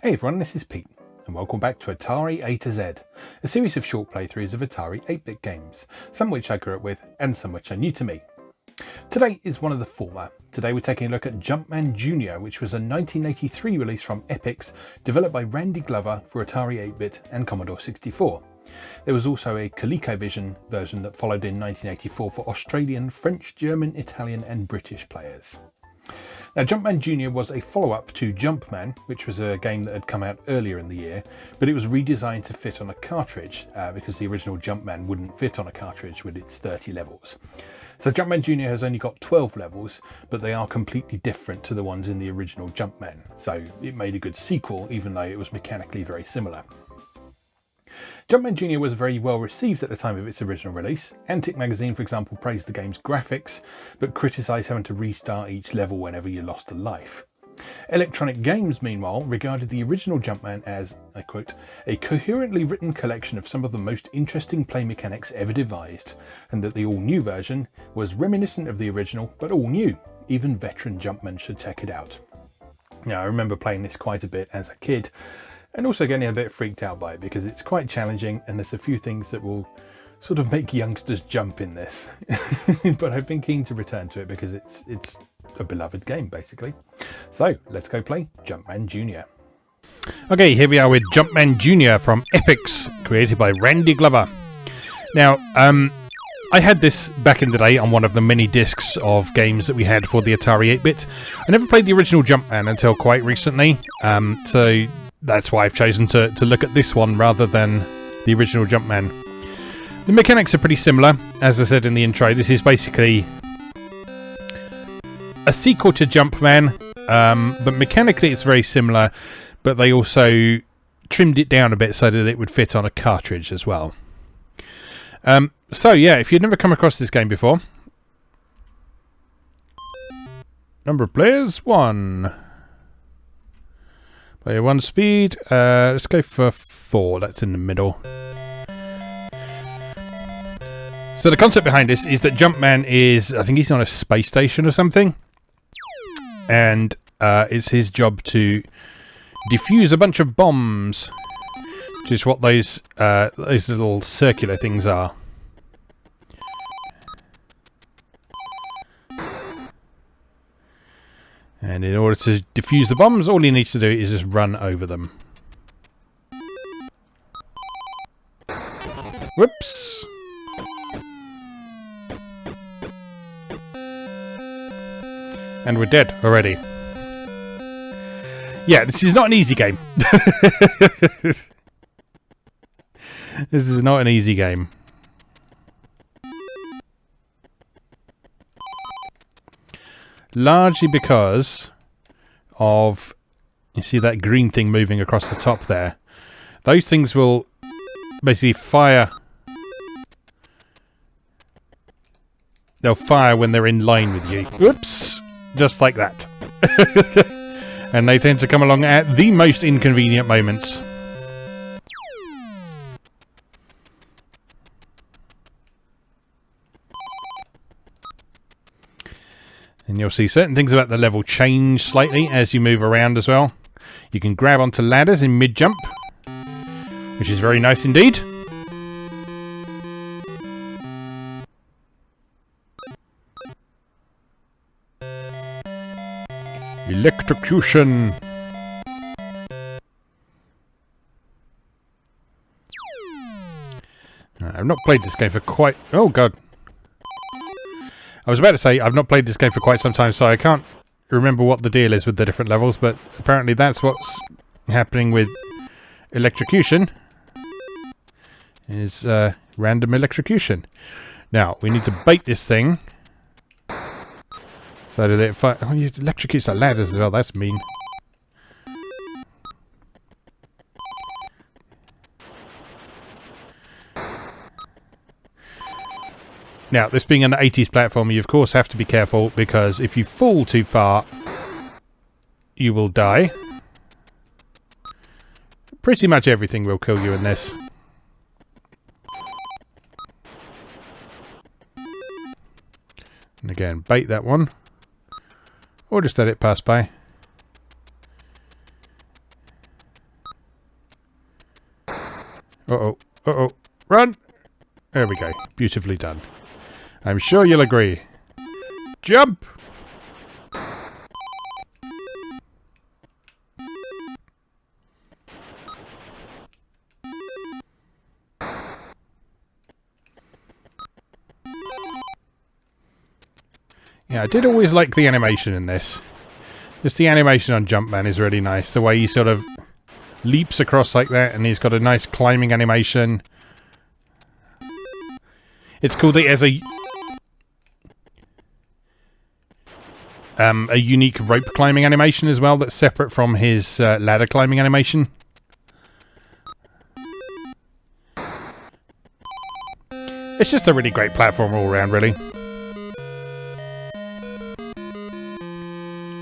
Hey everyone, this is Pete, and welcome back to Atari A to Z, a series of short playthroughs of Atari 8-bit games, some which I grew up with and some which are new to me. Today is one of the former. Today we're taking a look at Jumpman Junior, which was a 1983 release from Epyx, developed by Randy Glover for Atari 8-bit and Commodore 64. There was also a ColecoVision version that followed in 1984 for Australian, French, German, Italian and British players. Now, Jumpman Junior was a follow-up to Jumpman, which was a game that had come out earlier in the year, but it was redesigned to fit on a cartridge because the original Jumpman wouldn't fit on a cartridge with its 30 levels. So Jumpman Junior has only got 12 levels, but they are completely different to the ones in the original Jumpman. So it made a good sequel, even though it was mechanically very similar. Jumpman Junior was very well received at the time of its original release. Antic magazine, for example, praised the game's graphics, but criticised having to restart each level whenever you lost a life. Electronic Games, meanwhile, regarded the original Jumpman as, I quote, a coherently written collection of some of the most interesting play mechanics ever devised, and that the all-new version was reminiscent of the original, but all new. Even veteran Jumpmen should check it out. Now, I remember playing this quite a bit as a kid, and also getting a bit freaked out by it because it's quite challenging and there's a few things that will sort of make youngsters jump in this. But I've been keen to return to it because it's a beloved game, basically. So let's go play Jumpman Junior. Okay, here we are with Jumpman Junior from Epyx, created by Randy Glover. Now, I had this back in the day on one of the many discs of games that we had for the Atari 8-bit. I never played the original Jumpman until quite recently, so that's why I've chosen to look at this one rather than the original Jumpman. The mechanics are pretty similar. As I said in the intro, this is basically a sequel to Jumpman, but mechanically it's very similar, but they also trimmed it down a bit so that it would fit on a cartridge as well. So yeah, if you've never come across this game before, number of players, 1. Player 1 speed, let's go for 4, that's in the middle. So the concept behind this is that Jumpman is, I think he's on a space station or something, and it's his job to defuse a bunch of bombs, which is what those little circular things are. And in order to defuse the bombs, all he needs to do is just run over them. Whoops! And we're dead already. Yeah, this is not an easy game. This is not an easy game. Largely because of, you see that green thing moving across the top there. Those things will basically fire. They'll fire when they're in line with you. Oops! Just like that. And they tend to come along at the most inconvenient moments. And you'll see certain things about the level change slightly as you move around as well. You can grab onto ladders in mid-jump, which is very nice indeed. Electrocution. I've not played this game for quite... Oh, God. I was about to say, I've not played this game for quite some time, so I can't remember what the deal is with the different levels, but apparently that's what's happening with electrocution, is random electrocution. Now, we need to bait this thing, so that it electrocutes the ladders as well, that's mean. Now, this being an 80s platform, you of course have to be careful, because if you fall too far, you will die. Pretty much everything will kill you in this. And again, bait that one. Or just let it pass by. Uh-oh. Uh-oh. Run! There we go. Beautifully done. I'm sure you'll agree. Jump! Yeah, I did always like the animation in this. Just the animation on Jumpman is really nice. The way he sort of leaps across like that, and he's got a nice climbing animation. It's cool that he has a unique rope climbing animation as well that's separate from his ladder climbing animation. It's just a really great platform all around, really.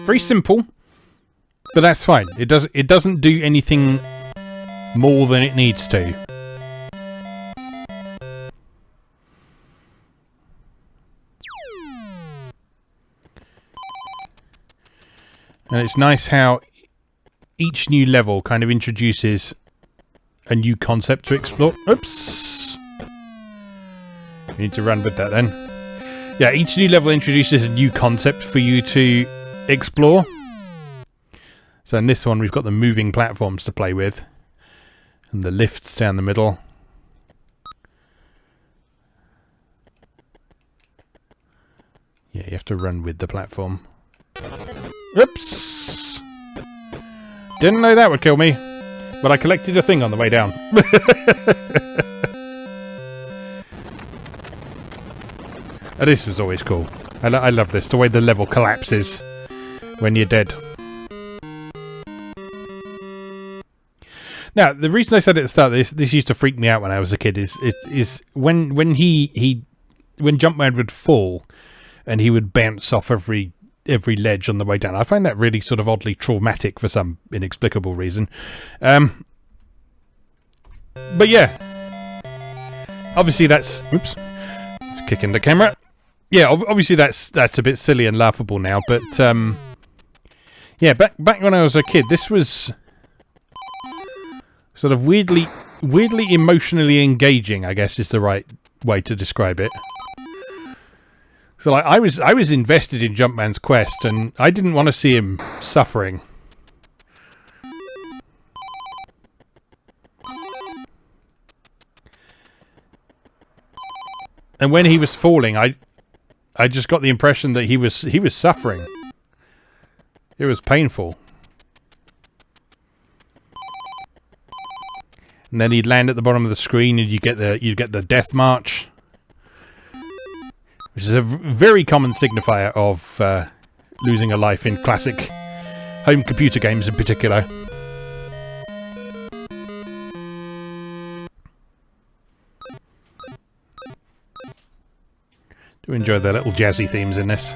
Very simple, but that's fine. It doesn't do anything more than it needs to. And it's nice how each new level kind of introduces a new concept to explore. Oops! We need to run with that then. Yeah, each new level introduces a new concept for you to explore. So in this one we've got the moving platforms to play with. And the lifts down the middle. Yeah, you have to run with the platform. Oops! Didn't know that would kill me. But I collected a thing on the way down. And this was always cool. I love this, the way the level collapses when you're dead. Now, the reason I said at the start this used to freak me out when I was a kid is when Jumpman would fall and he would bounce off every ledge on the way down. I find that really sort of oddly traumatic for some inexplicable reason. But yeah, obviously that's kicking the camera. Yeah, obviously that's a bit silly and laughable now, but yeah, back when I was a kid, this was sort of weirdly emotionally engaging, I guess is the right way to describe it. So like, I was invested in Jumpman's quest, and I didn't want to see him suffering. And when he was falling, I just got the impression that he was suffering. It was painful. And then he'd land at the bottom of the screen, and you'd get the death march, which is a very common signifier of losing a life in classic home computer games in particular. Do enjoy the little jazzy themes in this.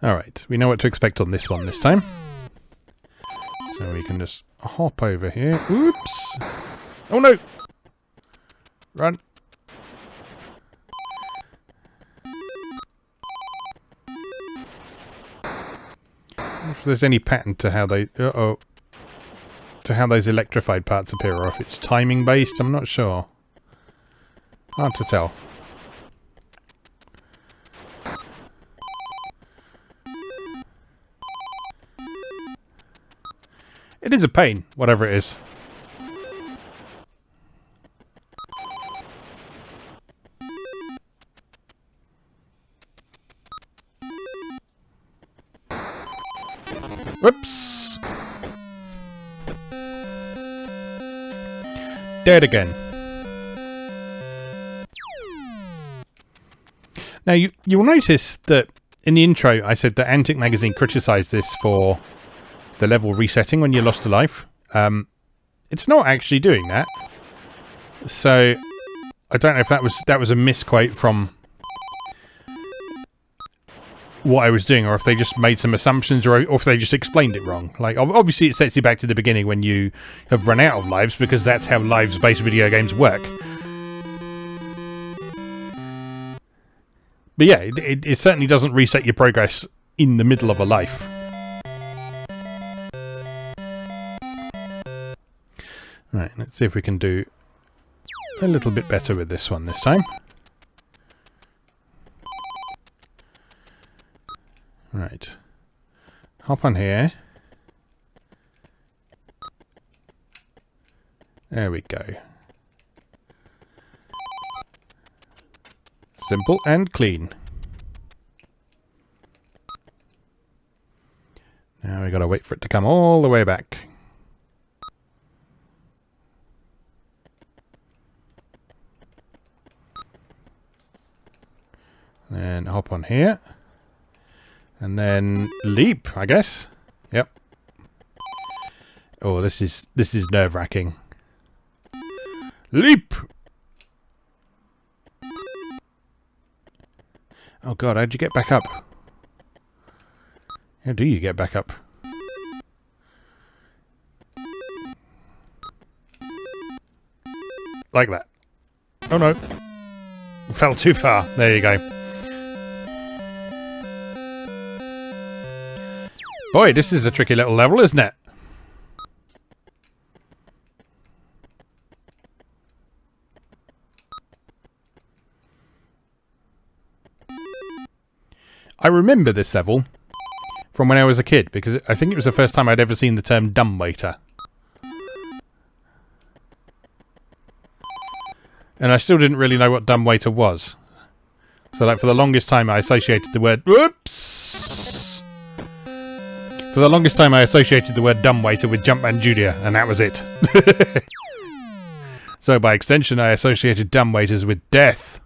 Alright, we know what to expect on this one this time. So we can just hop over here. Oops! Oh no! Run! If there's any pattern to how they... to how those electrified parts appear, or if it's timing based, I'm not sure. Hard to tell. It is a pain, whatever it is. Whoops! Dead again. Now, you'll notice that in the intro I said that Antic Magazine criticised this for the level resetting when you lost a life. It's not actually doing that. So, I don't know if that was a misquote from what I was doing, or if they just made some assumptions, or if they just explained it wrong. Like, obviously it sets you back to the beginning when you have run out of lives, because that's how lives-based video games work. But yeah, it certainly doesn't reset your progress in the middle of a life. Right, let's see if we can do a little bit better with this one this time. Right. Hop on here. There we go. Simple and clean. Now we gotta wait for it to come all the way back. Then hop on here. And then leap, I guess. Yep. Oh, this is nerve-wracking. Leap! Oh god, how'd you get back up? How do you get back up? Like that. Oh no. Fell too far. There you go. Boy, this is a tricky little level, isn't it? I remember this level from when I was a kid, because I think it was the first time I'd ever seen the term dumbwaiter. And I still didn't really know what dumbwaiter was. So like for the longest time I associated the word... Whoops! For the longest time I associated the word dumbwaiter with Jumpman Junior, and that was it. So by extension I associated dumbwaiters with death.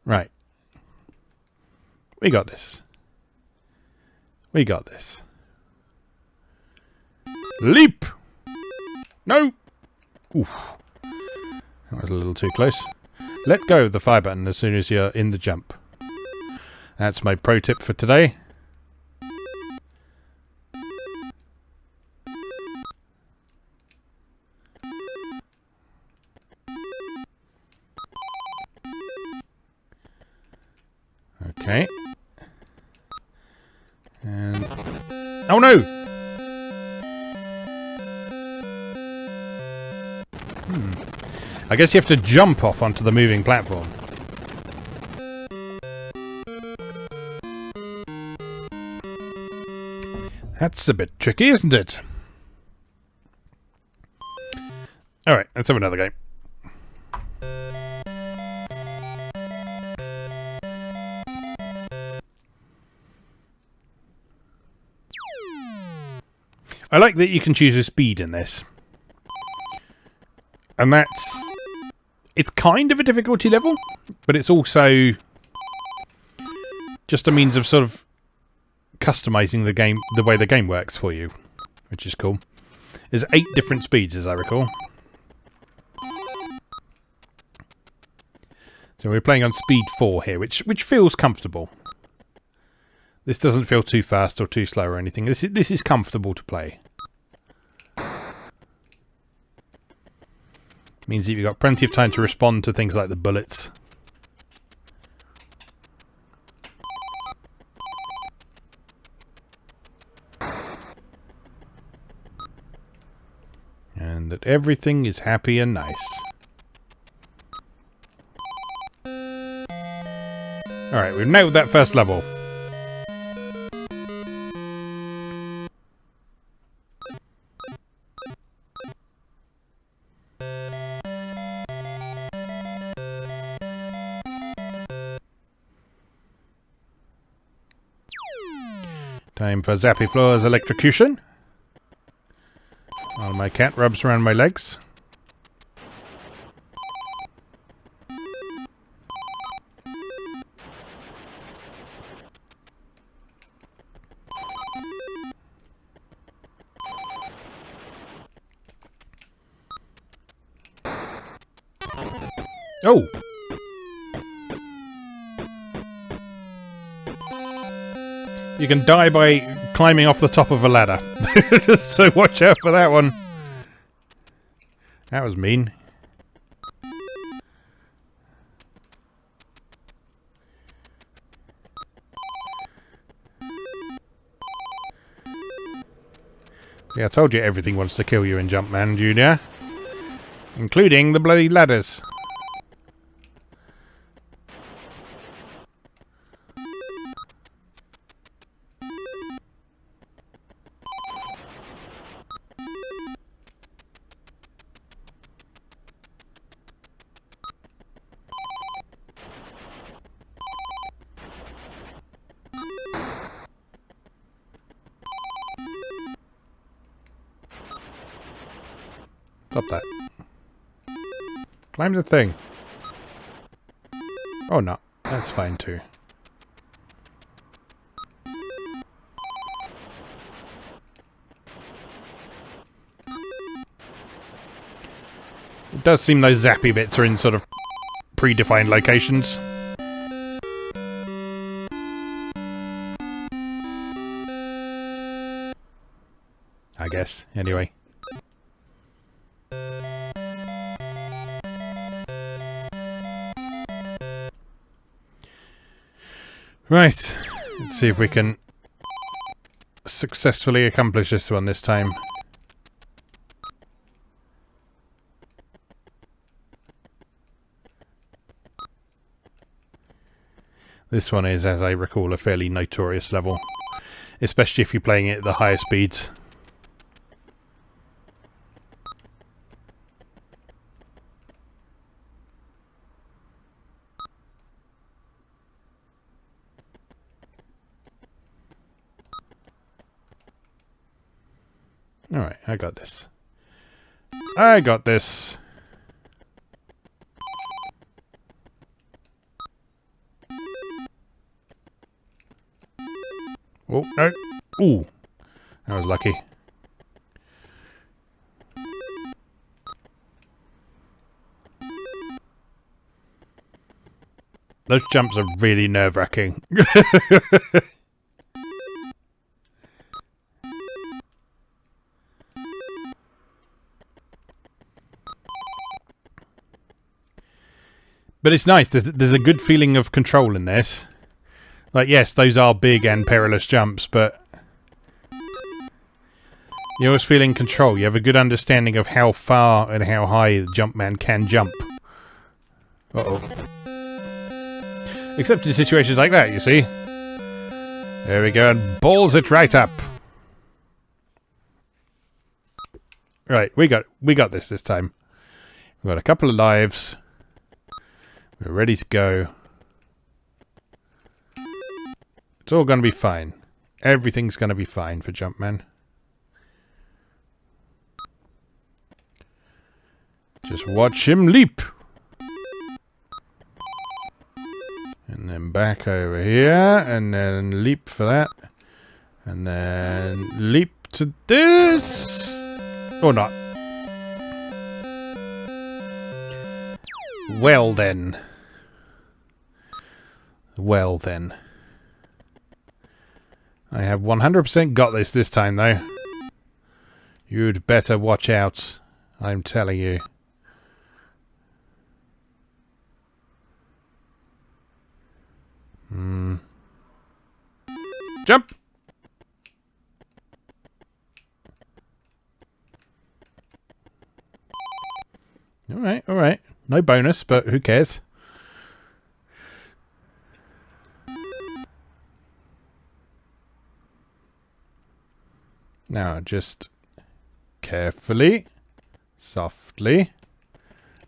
Right. We got this. We got this. Leap! No! Oof. That was a little too close. Let go of the fire button as soon as you're in the jump. That's my pro tip for today. Okay. And... oh no! I guess you have to jump off onto the moving platform. That's a bit tricky, isn't it? Alright, let's have another game. I like that you can choose a speed in this. And that's... it's kind of a difficulty level, but it's also just a means of sort of customizing the game, the way the game works for you, which is cool. There's 8 different speeds, as I recall. So we're playing on speed 4 here, which feels comfortable. This doesn't feel too fast or too slow or anything. This is comfortable to play. Means that you've got plenty of time to respond to things like the bullets. And that everything is happy and nice. Alright, we've nailed that first level. Time for Zappy Floor's electrocution. While my cat rubs around my legs. Oh! You can die by climbing off the top of a ladder. So watch out for that one. That was mean. See, I told you everything wants to kill you in Jumpman Junior. Including the bloody ladders. Stop that. Climb the thing. Oh no, that's fine too. It does seem those zappy bits are in sort of predefined locations. I guess, anyway. Right, let's see if we can successfully accomplish this one this time. This one is, as I recall, a fairly notorious level, especially if you're playing it at the higher speeds. Alright, I got this. I got this. Oh, no. Ooh. That was lucky. Those jumps are really nerve-wracking. But it's nice. There's a good feeling of control in this. Like, yes, those are big and perilous jumps, but you always feel in control. You have a good understanding of how far and how high the Jumpman can jump. Uh-oh. Except in situations like that, you see. There we go, and balls it right up. Right, we got this time. We've got a couple of lives. We're ready to go. It's all going to be fine. Everything's going to be fine for Jumpman. Just watch him leap. And then back over here. And then leap for that. And then leap to this. Or not. Well then. Well then. I have 100% got this time though. You'd better watch out. I'm telling you. Jump! Alright, alright. No bonus, but who cares? Now, just carefully, softly.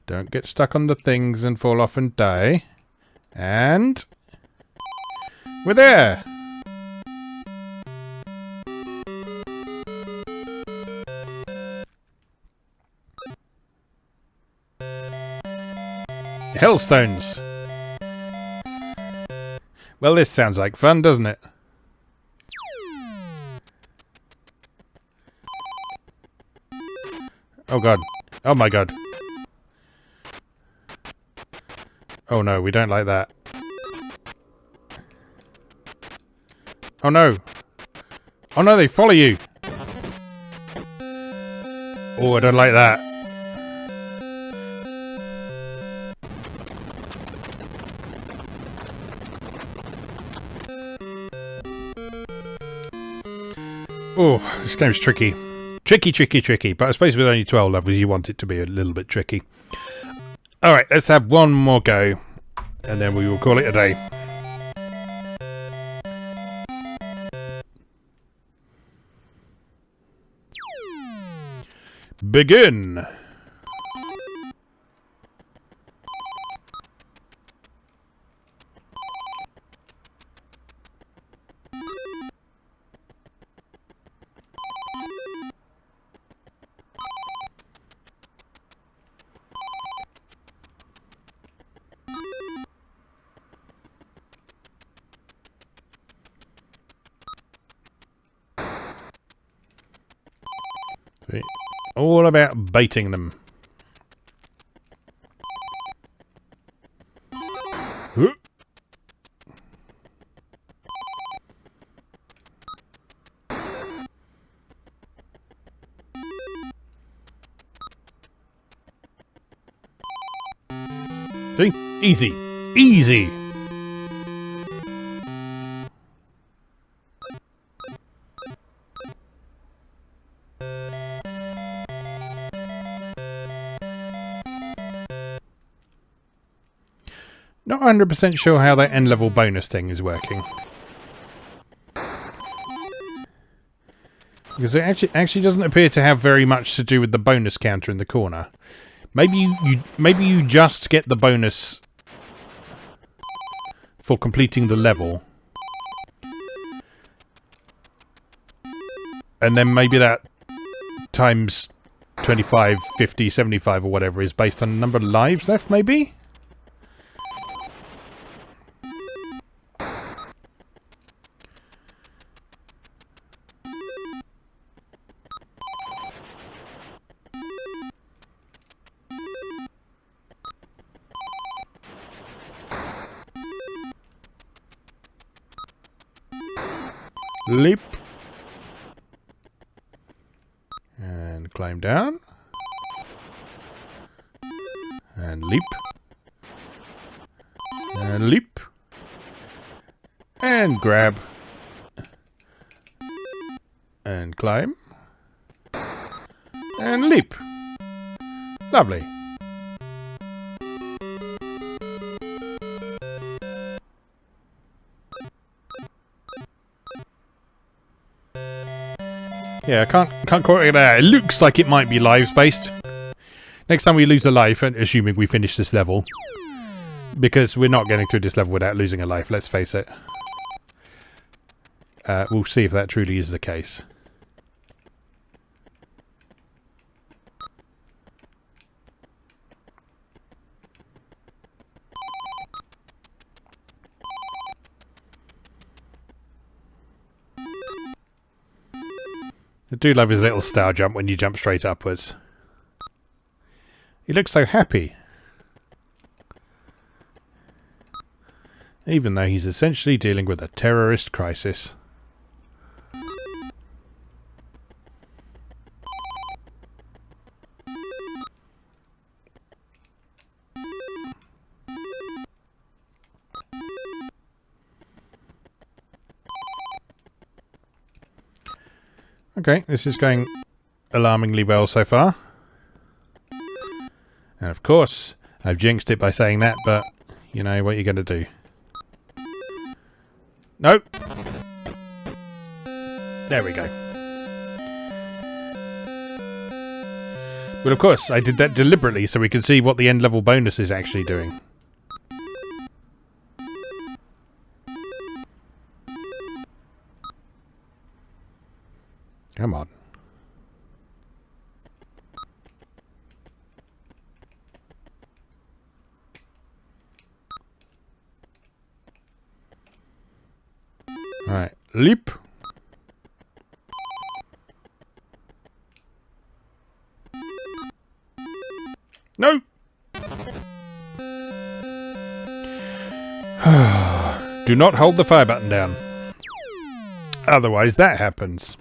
Don't get stuck on the things and fall off and die. And we're there! Hellstones! Well, this sounds like fun, doesn't it? Oh god. Oh my god. Oh no, we don't like that. Oh no. Oh no, they follow you. Oh, I don't like that. Oh, this game's tricky. Tricky, tricky, tricky. But I suppose with only 12 levels, you want it to be a little bit tricky. All right, let's have one more go, and then we will call it a day. Begin. See? All about baiting them. Huh. See? Easy. Easy. Not 100% sure how that end level bonus thing is working. Because it actually doesn't appear to have very much to do with the bonus counter in the corner. Maybe you just get the bonus for completing the level. And then maybe that times 25, 50, 75 or whatever is based on the number of lives left, maybe? Leap. And climb down. And leap. And leap. And grab. And climb. And leap. Lovely. Yeah, I can't quite get that. It looks like it might be lives based. Next time we lose a life, and assuming we finish this level, because we're not getting through this level without losing a life, let's face it. We'll see if that truly is the case. I do love his little star jump when you jump straight upwards. He looks so happy. Even though he's essentially dealing with a terrorist crisis. Okay, this is going alarmingly well so far. And of course, I've jinxed it by saying that, but you know what you're going to do. Nope. There we go. But of course, I did that deliberately so we can see what the end level bonus is actually doing. Come on. Alright, leap. No! Do not hold the fire button down. Otherwise that happens.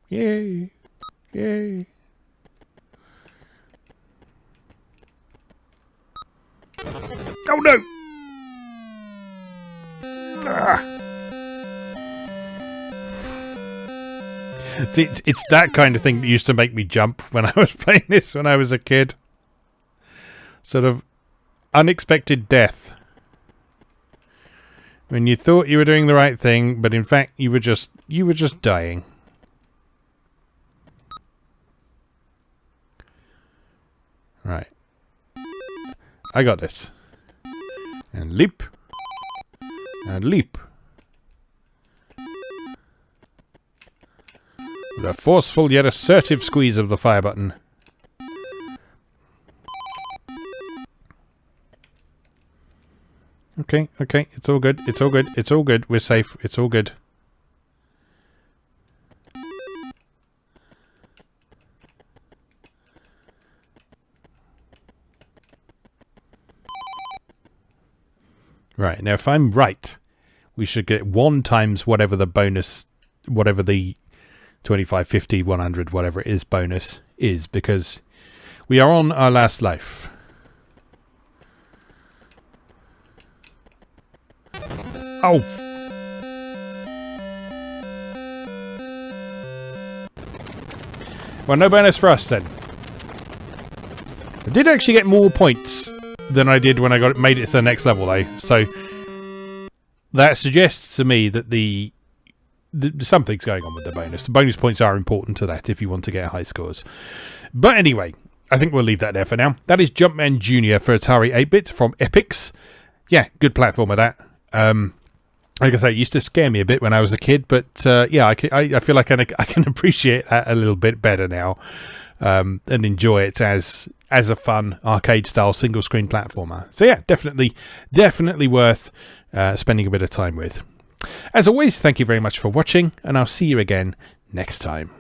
Yay! Yay! Oh no! Ah. It's that kind of thing that used to make me jump when I was playing this when I was a kid. Sort of unexpected death. When you thought you were doing the right thing, but in fact you were just dying. Right. I got this. And leap. And leap. With a forceful yet assertive squeeze of the fire button. Okay, okay, it's all good, it's all good, it's all good, we're safe, it's all good. Right, now if I'm right, we should get 1 times whatever the bonus, whatever the 25, 50, 100, whatever it is bonus is, because we are on our last life. Oh! Well, no bonus for us then. I did actually get more points than I did when I made it to the next level though, so that suggests to me that something's going on with the bonus. The bonus points are important to that if you want to get high scores. But anyway, I think we'll leave that there for now. That is Jumpman Junior for Atari 8-bit from Epyx. Yeah, good platformer that. Like I say, it used to scare me a bit when I was a kid, but yeah, I feel like I can appreciate that a little bit better now, and enjoy it as a fun arcade-style single-screen platformer. So yeah, definitely worth spending a bit of time with. As always, thank you very much for watching, and I'll see you again next time.